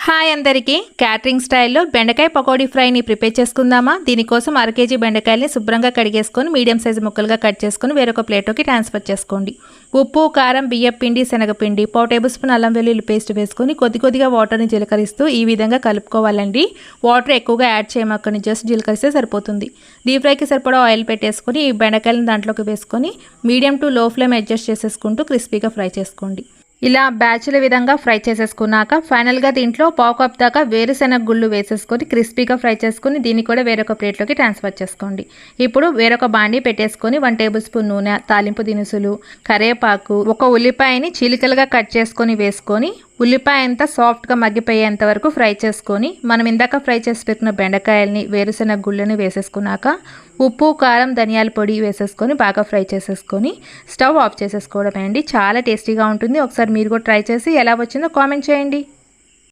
Hi అందరికీ catering స్టైల్లో బెండకాయ పకోడీ ఫ్రైని ప్రిపేర్ చేసుకుందామా. దీనికోసం అర కేజీ బెండకాయల్ని శుభ్రంగా కడిగేసుకొని మీడియం సైజు ముక్కలుగా కట్ చేసుకొని వేరొక ప్లేట్లోకి ట్రాన్స్ఫర్ చేసుకోండి. ఉప్పు, కారం, బియ్యం పిండి, శనగపిండి, 1 టేబుల్ స్పూన్ అల్లం వెల్లుల్లి పేస్ట్ వేసుకొని కొద్దిగా వాటర్ని జీలకరిస్తూ ఈ విధంగా కలుపుకోవాలండి. వాటర్ ఎక్కువగా యాడ్ చేయమక్కని, జస్ట్ జీలకరిస్తే సరిపోతుంది. డీప్ ఫ్రైకి సరిపడా ఆయిల్ పెట్టేసుకొని ఈ బెండకాయలను దాంట్లోకి వేసుకొని medium to low flame adjust చేసేసుకుంటూ క్రిస్పీగా ఫ్రై చేసుకోండి. ఇలా బ్యాచ్ల విధంగా ఫ్రై చేసేసుకున్నాక ఫైనల్గా దీంట్లో 1/2 కప్ దాకా వేరుశెనగ గుళ్ళు వేసేసుకొని క్రిస్పీగా ఫ్రై చేసుకొని దీన్ని కూడా వేరొక ప్లేట్లోకి ట్రాన్స్ఫర్ చేసుకోండి. ఇప్పుడు వేరొక బాండీ పెట్టేసుకొని 1 టేబుల్ స్పూన్ నూనె, తాలింపు దినుసులు, కరివేపాకు, ఒక ఉల్లిపాయని చీలికలుగా కట్ చేసుకొని వేసుకొని ఉల్లిపాయ అంతా సాఫ్ట్గా మగ్గిపోయేంత వరకు ఫ్రై చేసుకొని మనం ఇందాక ఫ్రై చేసి పెట్టిన బెండకాయల్ని, వేరుశెనగ గుళ్ళని వేసేసుకున్నాక ఉప్పు, కారం, ధనియాల పొడి వేసేసుకొని బాగా ఫ్రై చేసేసుకొని స్టవ్ ఆఫ్ చేసేసుకోవడమే అండి. చాలా టేస్టీగా ఉంటుంది. ఒకసారి మీరు కూడా ట్రై చేసి ఎలా వచ్చిందో కామెంట్ చేయండి.